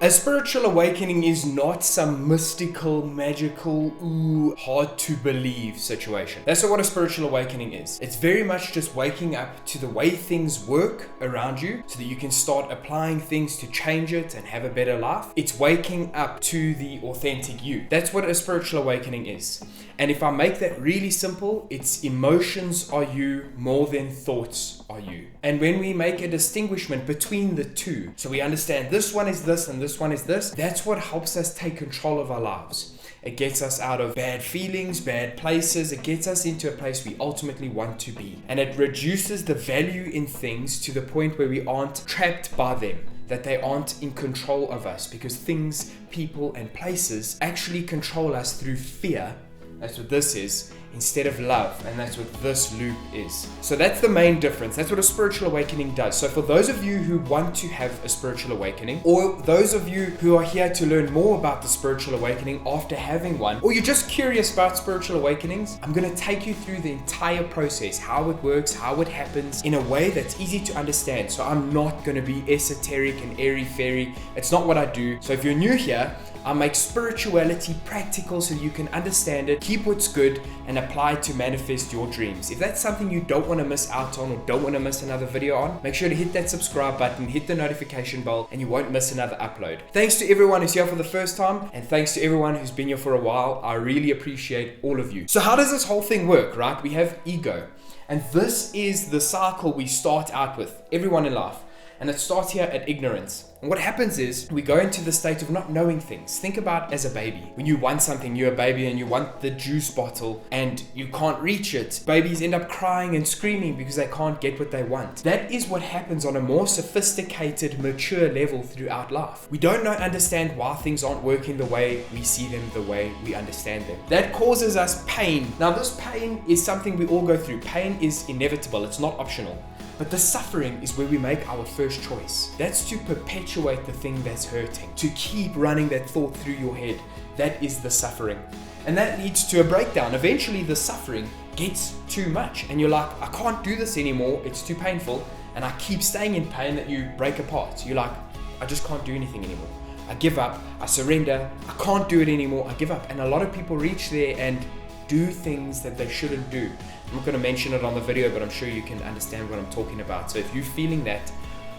A spiritual awakening is not some mystical, magical, hard to believe situation. That's not what a spiritual awakening is. It's very much just waking up to the way things work around you so that you can start applying things to change it and have a better life. It's waking up to the authentic you. That's what a spiritual awakening is. And if I make that really simple, it's emotions are you more than thoughts are you. And when we make a distinguishment between the two, so we understand this one is this and this one is this, that's what helps us take control of our lives. It gets us out of bad feelings, bad places. It gets us into a place we ultimately want to be. And it reduces the value in things to the point where we aren't trapped by them, that they aren't in control of us, because things, people, and places actually control us through fear. That's what this is, instead of love, and that's what this loop is. So that's the main difference. That's what a spiritual awakening does. So for those of you who want to have a spiritual awakening, or those of you who are here to learn more about the spiritual awakening after having one, or you're just curious about spiritual awakenings, I'm going to take you through the entire process, how it works, how it happens, in a way that's easy to understand. So I'm not going to be esoteric and airy-fairy. It's not what I do. So if you're new here, I make spirituality practical so you can understand it, keep what's good, and apply it to manifest your dreams. If that's something you don't want to miss out on or don't want to miss another video on, make sure to hit that subscribe button, hit the notification bell, and you won't miss another upload. Thanks to everyone who's here for the first time, and thanks to everyone who's been here for a while. I really appreciate all of you. So how does this whole thing work, right? We have ego, and this is the cycle we start out with, everyone in life. And it starts here at ignorance. And what happens is we go into the state of not knowing things. Think about as a baby. When you want something, you're a baby and you want the juice bottle and you can't reach it. Babies end up crying and screaming because they can't get what they want. That is what happens on a more sophisticated, mature level throughout life. We don't understand why things aren't working the way we see them, the way we understand them. That causes us pain. Now this pain is something we all go through. Pain is inevitable. It's not optional. But the suffering is where we make our first choice. That's to perpetuate the thing that's hurting, to keep running that thought through your head. That is the suffering. And that leads to a breakdown. Eventually the suffering gets too much and you're like, I can't do this anymore, it's too painful. And I keep staying in pain that you break apart. You're like, I just can't do anything anymore. I give up, I surrender, I can't do it anymore, I give up. And a lot of people reach there and do things that they shouldn't do. I'm not going to mention it on the video, but I'm sure you can understand what I'm talking about. So if you're feeling that,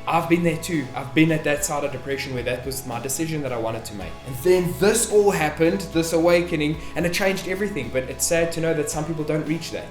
I've been there too. I've been at that side of depression where that was my decision that I wanted to make. And then this all happened, this awakening, and it changed everything. But it's sad to know that some people don't reach that.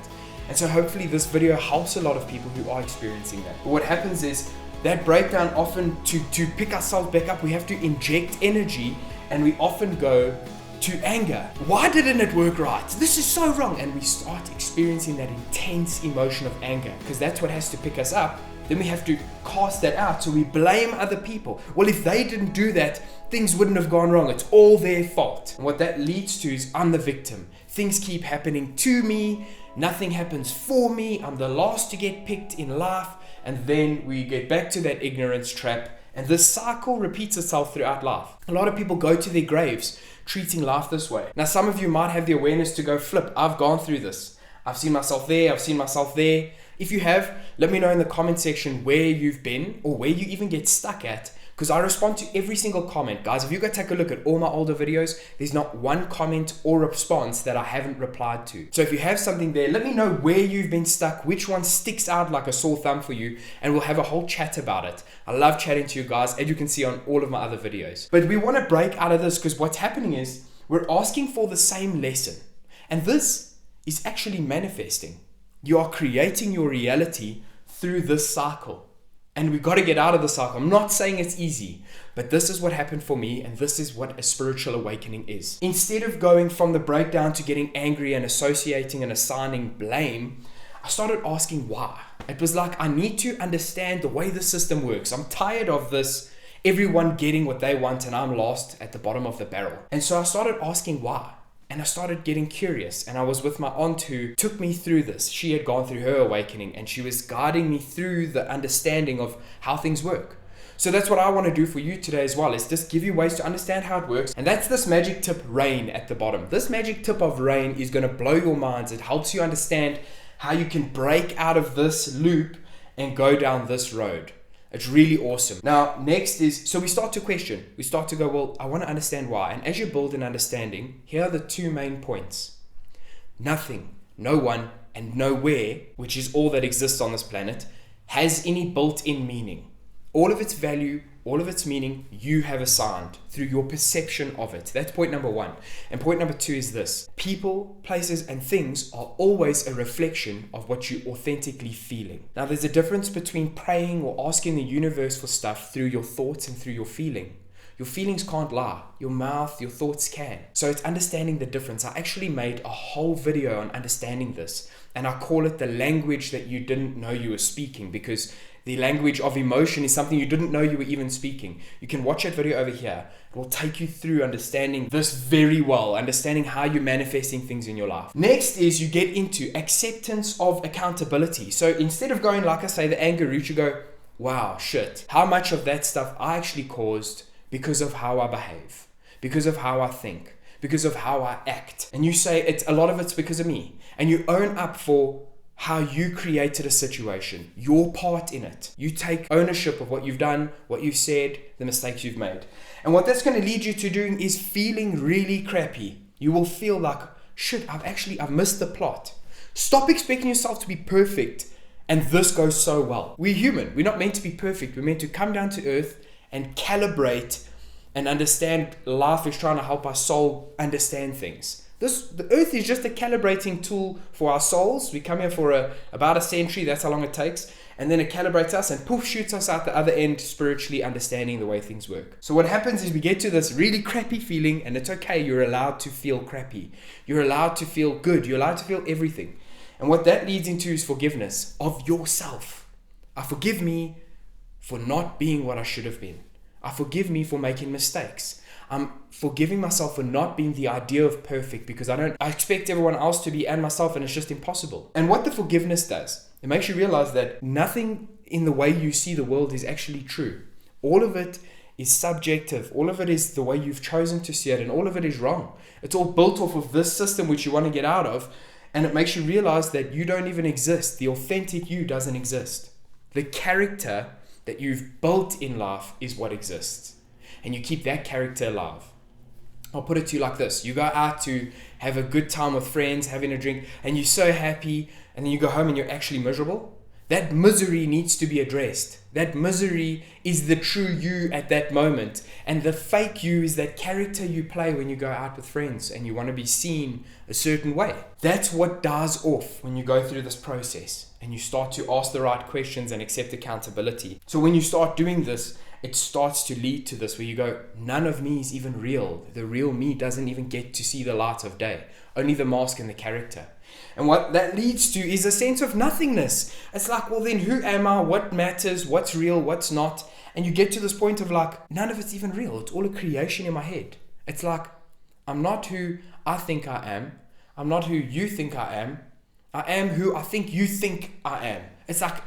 And so hopefully this video helps a lot of people who are experiencing that. But what happens is that breakdown, often to pick ourselves back up, we have to inject energy, and we often go to anger. Why didn't it work right? This is so wrong. And we start experiencing that intense emotion of anger, because that's what has to pick us up. Then we have to cast that out. So we blame other people. Well, if they didn't do that, things wouldn't have gone wrong. It's all their fault. And what that leads to is I'm the victim. Things keep happening to me. Nothing happens for me. I'm the last to get picked in life. And then we get back to that ignorance trap. And this cycle repeats itself throughout life. A lot of people go to their graves treating life this way. Now, some of you might have the awareness to go, flip, I've gone through this. I've seen myself there, I've seen myself there. If you have, let me know in the comment section where you've been or where you even get stuck at, because I respond to every single comment. Guys, if you go take a look at all my older videos, there's not one comment or response that I haven't replied to. So if you have something there, let me know where you've been stuck, which one sticks out like a sore thumb for you, and we'll have a whole chat about it. I love chatting to you guys, as you can see on all of my other videos. But we want to break out of this, because what's happening is we're asking for the same lesson. And this is actually manifesting. You are creating your reality through this cycle. And we've got to get out of the cycle. I'm not saying it's easy, but this is what happened for me, and this is what a spiritual awakening is. Instead of going from the breakdown to getting angry and associating and assigning blame, I started asking why. It was like, I need to understand the way the system works. I'm tired of this, everyone getting what they want and I'm lost at the bottom of the barrel. And so I started asking why. And I started getting curious, and I was with my aunt who took me through this. She had gone through her awakening, and she was guiding me through the understanding of how things work. So that's what I want to do for you today as well, is just give you ways to understand how it works. And that's this magic tip, rain, at the bottom. This magic tip of rain is going to blow your minds. It helps you understand how you can break out of this loop and go down this road. It's really awesome. Now, next is, so we start to question. We start to go, well, I want to understand why. And as you build an understanding, here are the 2 main points. Nothing, no one, and nowhere, which is all that exists on this planet, has any built-in meaning. All of its value, all of its meaning, you have assigned through your perception of it. That's point number 1. And point number 2 is this. People, places, and things are always a reflection of what you're authentically feeling. Now, there's a difference between praying or asking the universe for stuff through your thoughts and through your feeling. Your feelings can't lie. Your mouth, your thoughts can. So it's understanding the difference. I actually made a whole video on understanding this. And I call it the language that you didn't know you were speaking, because the language of emotion is something you didn't know you were even speaking. You can watch that video over here. It will take you through understanding this very well, understanding how you're manifesting things in your life. Next is you get into acceptance of accountability. So instead of going, like I say, the anger route, you go, wow, shit, how much of that stuff I actually caused because of how I behave, because of how I think, because of how I act. And you say, a lot of it's because of me. And you own up for how you created a situation, your part in it. You take ownership of what you've done, what you've said, the mistakes you've made. And what that's going to lead you to doing is feeling really crappy. You will feel like, shit, I've missed the plot. Stop expecting yourself to be perfect. And this goes so well. We're human. We're not meant to be perfect. We're meant to come down to earth and calibrate and understand. Life is trying to help our soul understand things. The earth is just a calibrating tool for our souls. We come here for about a century, that's how long it takes. And then it calibrates us and poof, shoots us out the other end, spiritually understanding the way things work. So what happens is we get to this really crappy feeling, and it's okay, you're allowed to feel crappy. You're allowed to feel good. You're allowed to feel everything. And what that leads into is forgiveness of yourself. I forgive me for not being what I should have been. I forgive me for making mistakes. I'm forgiving myself for not being the idea of perfect, because I expect everyone else to be and myself, and it's just impossible. And what the forgiveness does, it makes you realize that nothing in the way you see the world is actually true. All of it is subjective. All of it is the way you've chosen to see it, and all of it is wrong. It's all built off of this system which you want to get out of, and it makes you realize that you don't even exist. The authentic you doesn't exist. The character that you've built in life is what exists. And you keep that character alive. I'll put it to you like this. You go out to have a good time with friends, having a drink, and you're so happy, and then you go home and you're actually miserable. That misery needs to be addressed. That misery is the true you at that moment. And the fake you is that character you play when you go out with friends and you want to be seen a certain way. That's what dies off when you go through this process and you start to ask the right questions and accept accountability. So when you start doing this, it starts to lead to this where you go, none of me is even real. The real me doesn't even get to see the light of day. Only the mask and the character. And what that leads to is a sense of nothingness. It's like, well then who am I? What matters? What's real? What's not? And you get to this point of like, none of it's even real. It's all a creation in my head. It's like, I'm not who I think I am. I'm not who you think I am. I am who I think you think I am. It's like,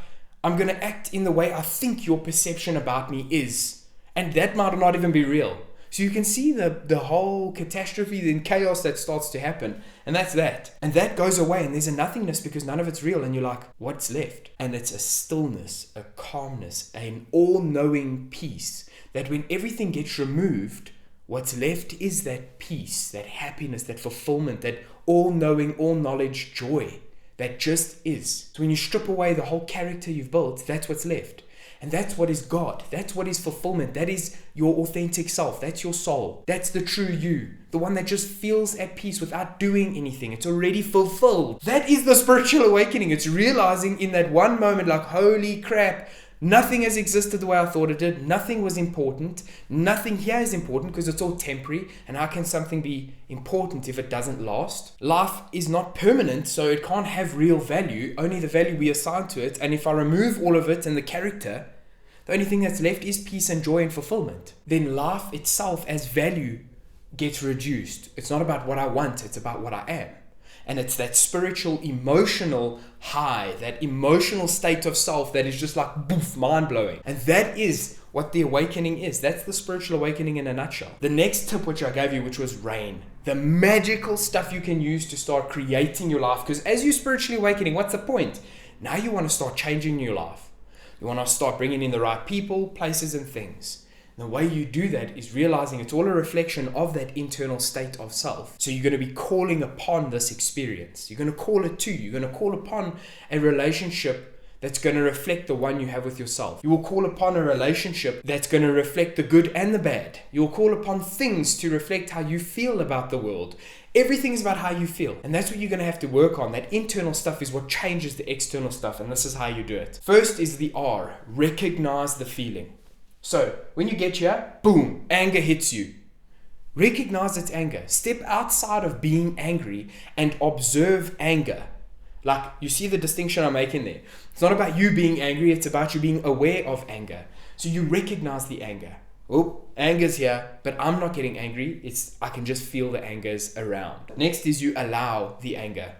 I'm going to act in the way I think your perception about me is. And that might not even be real. So you can see the whole catastrophe and chaos that starts to happen. And that's that. And that goes away and there's a nothingness because none of it's real. And you're like, what's left? And it's a stillness, a calmness, an all-knowing peace. That when everything gets removed, what's left is that peace, that happiness, that fulfillment, that all-knowing, all-knowledge joy. That just is. So when you strip away the whole character you've built, that's what's left. And that's what is God. That's what is fulfillment. That is your authentic self. That's your soul. That's the true you. The one that just feels at peace without doing anything. It's already fulfilled. That is the spiritual awakening. It's realizing in that one moment like, holy crap, nothing has existed the way I thought it did. Nothing was important. Nothing here is important because it's all temporary. And how can something be important if it doesn't last? Life is not permanent, so it can't have real value. Only the value we assign to it. And if I remove all of it and the character, the only thing that's left is peace and joy and fulfillment. Then life itself as value gets reduced. It's not about what I want. It's about what I am. And it's that spiritual, emotional high, that emotional state of self that is just like, boof, mind-blowing. And that is what the awakening is. That's the spiritual awakening in a nutshell. The next tip which I gave you, which was rain. The magical stuff you can use to start creating your life. Because as you're spiritually awakening, what's the point? Now you want to start changing your life. You want to start bringing in the right people, places, and things. And the way you do that is realizing it's all a reflection of that internal state of self. So you're going to be calling upon this experience. You're going to call it to you. You're going to call upon a relationship that's going to reflect the one you have with yourself. You will call upon a relationship that's going to reflect the good and the bad. You will call upon things to reflect how you feel about the world. Everything's about how you feel. And that's what you're going to have to work on. That internal stuff is what changes the external stuff. And this is how you do it. First is the R. Recognize the feeling. So when you get here, boom, anger hits you. Recognize it's anger. Step outside of being angry and observe anger. Like, you see the distinction I'm making there. It's not about you being angry, it's about you being aware of anger. So you recognize the anger. Oh, anger's here, but I'm not getting angry. I can just feel the anger's around. Next is you allow the anger.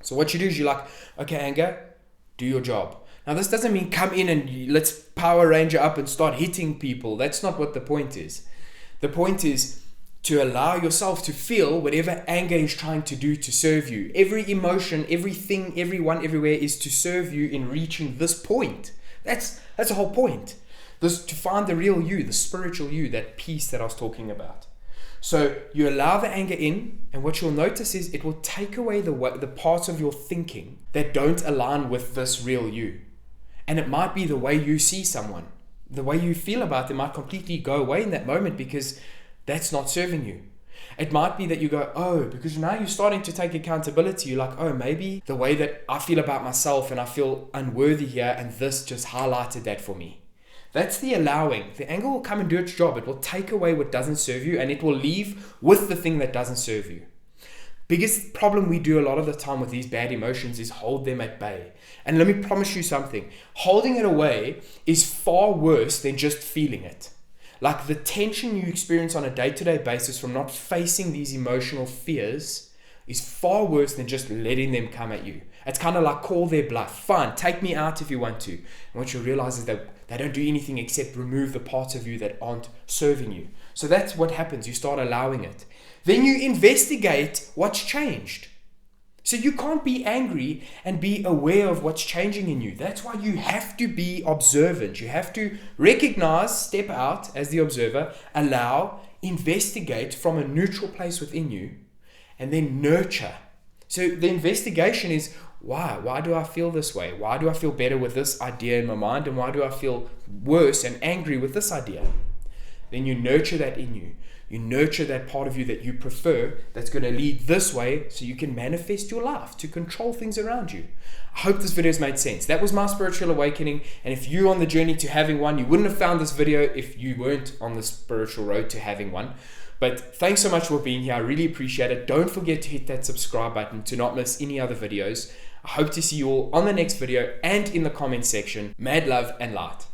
So what you do is you're like, okay, anger, do your job. Now this doesn't mean come in and let's Power Ranger up and start hitting people. That's not what the point is. The point is to allow yourself to feel whatever anger is trying to do to serve you. Every emotion, everything, everyone, everywhere is to serve you in reaching this point. That's the whole point. This, to find the real you, the spiritual you, that peace that I was talking about. So you allow the anger in, and what you'll notice is it will take away the parts of your thinking that don't align with this real you. And it might be the way you see someone. The way you feel about them might completely go away in that moment because that's not serving you. It might be that you go, oh, because now you're starting to take accountability. You're like, oh, maybe the way that I feel about myself and I feel unworthy here, and this just highlighted that for me. That's the allowing. The anger will come and do its job. It will take away what doesn't serve you, and it will leave with the thing that doesn't serve you. Biggest problem we do a lot of the time with these bad emotions is hold them at bay. And let me promise you something. Holding it away is far worse than just feeling it. Like the tension you experience on a day-to-day basis from not facing these emotional fears is far worse than just letting them come at you. It's kind of like call their bluff. Fine, take me out if you want to. And what you'll realize is that they don't do anything except remove the parts of you that aren't serving you. So that's what happens. You start allowing it. Then you investigate what's changed. So you can't be angry and be aware of what's changing in you. That's why you have to be observant. You have to recognize, step out as the observer, allow, investigate from a neutral place within you, and then nurture. So the investigation is, why? Why do I feel this way? Why do I feel better with this idea in my mind? And why do I feel worse and angry with this idea? Then you nurture that in you. You nurture that part of you that you prefer, that's going to lead this way so you can manifest your life, to control things around you. I hope this video has made sense. That was my spiritual awakening. And if you're on the journey to having one, you wouldn't have found this video if you weren't on the spiritual road to having one. But thanks so much for being here. I really appreciate it. Don't forget to hit that subscribe button to not miss any other videos. I hope to see you all on the next video and in the comment section. Mad love and light.